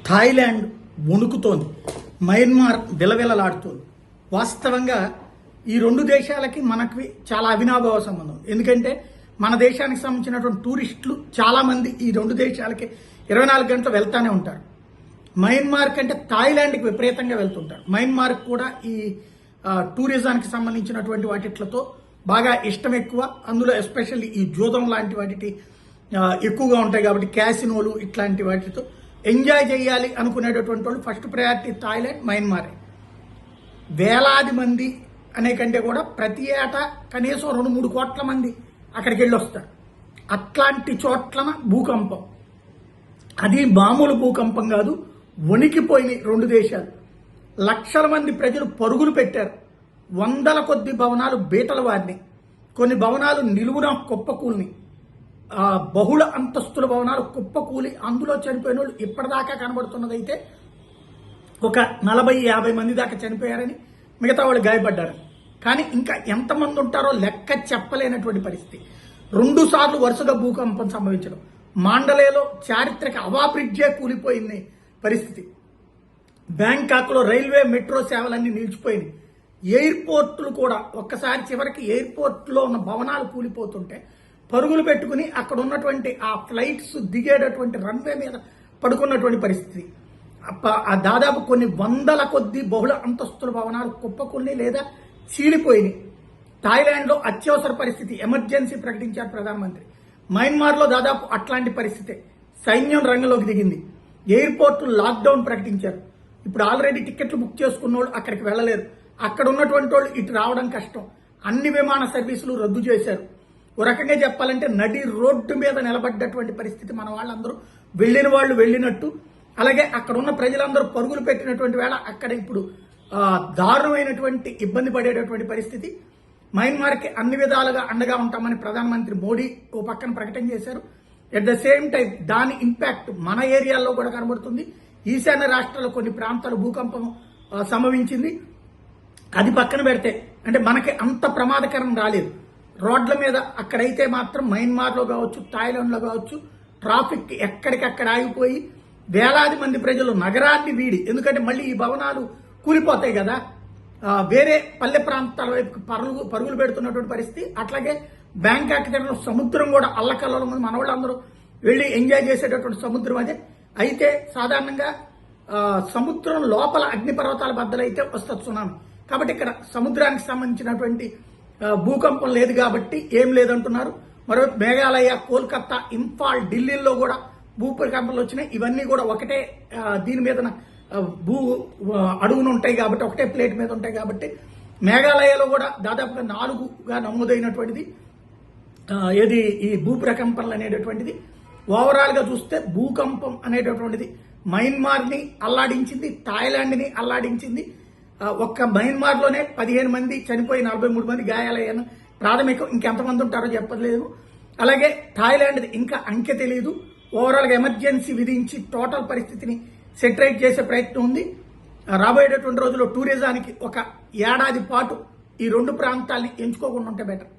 Thailand వణుకుతోంది, Myanmar విలవిలలాడుతోంది. వాస్తవంగా ఈ రెండు దేశాలకి మనకి చాలా అవినాభావ సంబంధం. ఎందుకంటే మన దేశానికి సంబంధించినటువంటి టూరిస్టులు చాలా మంది ఈ రెండు దేశాలకి 24 గంటలు వెళ్తానే ఉంటారు. మయన్మార్ కంటే థాయిలాండ్కి విపరీతంగా వెళ్తుంటారు. మయన్మార్ కూడా ఈ టూరిజానికి సంబంధించినటువంటి వాటితో బాగా ఇష్టం ఎక్కువ. అందులో ఎస్పెషల్లీ ఈ జూదం లాంటి వాటికి ఎక్కువగా ఉంటాయి కాబట్టి క్యాసినోలు ఇట్లాంటి వాటితో ఎంజాయ్ చేయాలి అనుకునేటటువంటి వాళ్ళు ఫస్ట్ ప్రయారిటీ థాయిలాండ్, మయన్మారే. వేలాది మంది అనే కంటే కూడా ప్రతి ఏటా కనీసం 2-3 కోట్ల మంది అక్కడికి వెళ్ళి వస్తారు. అట్లాంటి చోట్లన భూకంపం, అది మామూలు భూకంపం కాదు, వణికిపోయినాయి రెండు దేశాలు. లక్షల మంది ప్రజలు పరుగులు పెట్టారు. వందల కొద్ది భవనాలు బీటల వారినాయి. కొన్ని భవనాలు నిలువున కుప్పకూలిని, బహుళ అంతస్తుల భవనాలు కుప్పకూలి అందులో చనిపోయిన వాళ్ళు ఇప్పటిదాకా కనబడుతున్నదైతే ఒక 40-50 మంది దాకా చనిపోయారని, మిగతా వాళ్ళు గాయపడ్డారు. కానీ ఇంకా ఎంతమంది ఉంటారో లెక్క చెప్పలేనటువంటి పరిస్థితి. 2 సార్లు వరుసగా భూకంపం సంభవించడం. మాండలేలో చారిత్రక అవా బ్రిడ్జే కూలిపోయింది పరిస్థితి. బ్యాంకాక్లో రైల్వే మెట్రో సేవలన్నీ నిలిచిపోయినాయి. ఎయిర్పోర్టులు కూడా ఒక్కసారి చివరికి ఎయిర్పోర్ట్లో ఉన్న భవనాలు కూలిపోతుంటే పరుగులు పెట్టుకుని అక్కడ ఉన్నటువంటి ఆ ఫ్లైట్స్ దిగేటటువంటి రన్వే మీద పడుకున్నటువంటి పరిస్థితి. దాదాపు కొన్ని వందల కొద్ది బహుళ అంతస్తుల భవనాలు కుప్పకూలి లేదా చీలిపోయినాయి. థాయిలాండ్లో అత్యవసర పరిస్థితి, ఎమర్జెన్సీ ప్రకటించారు ప్రధానమంత్రి. మయన్మార్లో దాదాపు అట్లాంటి పరిస్థితే. సైన్యం రంగంలోకి దిగింది. ఎయిర్పోర్టులు లాక్డౌన్ ప్రకటించారు. ఇప్పుడు ఆల్రెడీ టికెట్లు బుక్ చేసుకున్న వాళ్ళు అక్కడికి వెళ్ళలేరు. అక్కడ ఉన్నటువంటి వాళ్ళు ఇటు రావడం కష్టం. అన్ని విమాన సర్వీసులు రద్దు చేశారు. ఓ రకంగా చెప్పాలంటే నడి రోడ్డు మీద నిలబడ్డటువంటి పరిస్థితి. మన వాళ్ళందరూ వెళ్ళిన వాళ్ళు వెళ్ళినట్టు, అలాగే అక్కడ ఉన్న ప్రజలందరూ పరుగులు పెట్టినటువంటి వేళ అక్కడ ఇప్పుడు దారుణమైనటువంటి ఇబ్బంది పడేటటువంటి పరిస్థితి. మయన్మార్కి అన్ని విధాలుగా అండగా ఉంటామని ప్రధానమంత్రి మోడీ ఓ పక్కన ప్రకటన చేశారు. ఎట్ ద సేమ్ టైం దాని ఇంపాక్ట్ మన ఏరియాల్లో కూడా కనబడుతుంది. ఈశాన్య రాష్ట్రాల్లో కొన్ని ప్రాంతాలు భూకంపం సంభవించింది. అది పక్కన పెడితే అంటే మనకి అంత ప్రమాదకరం రాలేదు. రోడ్ల మీద అక్కడైతే మాత్రం మయన్మార్లో కావచ్చు, థాయిలాండ్లో కావచ్చు, ట్రాఫిక్ ఎక్కడికక్కడ ఆగిపోయి వేలాది మంది ప్రజలు నగరాన్ని వీడి, ఎందుకంటే మళ్ళీ ఈ భవనాలు కూలిపోతాయి కదా, వేరే పల్లె ప్రాంతాల వైపు పరుగులు పెడుతున్నటువంటి పరిస్థితి. అట్లాగే బ్యాంకాక్ దగ్గర సముద్రం కూడా అల్లకల్లలో మన వాళ్ళందరూ వెళ్ళి ఎంజాయ్ చేసేటటువంటి సముద్రం అదే. అయితే సాధారణంగా సముద్రం లోపల అగ్నిపర్వతాల బద్దలైతే వస్తుంది సునామీ. కాబట్టి ఇక్కడ సముద్రానికి సంబంధించినటువంటి భూకంపం లేదు కాబట్టి ఏం లేదంటున్నారు. మరోవైపు మేఘాలయ, కోల్కతా, ఇంఫాల్, ఢిల్లీలో కూడా భూకంపాలు వచ్చినాయి. ఇవన్నీ కూడా ఒకటే దీని మీద అడుగును ఉంటాయి కాబట్టి, ఒకటే ప్లేట్ మీద ఉంటాయి కాబట్టి మేఘాలయలో కూడా దాదాపుగా 4గా నమోదైనటువంటిది ఏది ఈ భూప్రకంపనలు అనేటటువంటిది. ఓవరాల్ గా చూస్తే భూకంపం అనేటటువంటిది మయన్మార్ని అల్లాడించింది, థాయిలాండ్ని అల్లాడించింది. ఒక్క మయన్మార్లోనే 15 మంది చనిపోయి 43 మంది గాయాలయ్యాను ప్రాథమికం. ఇంకెంతమంది ఉంటారో చెప్పలేదు. అలాగే థాయిలాండ్ది ఇంకా అంకె తెలియదు. ఓవరాల్గా ఎమర్జెన్సీ విధించి టోటల్ పరిస్థితిని సెటరైట్ చేసే ప్రయత్నం ఉంది. రాబోయేటటువంటి రోజుల్లో టూరిజానికి ఒక ఏడాది పాటు ఈ రెండు ప్రాంతాలని ఎంచుకోకుండా ఉంటే బెటర్.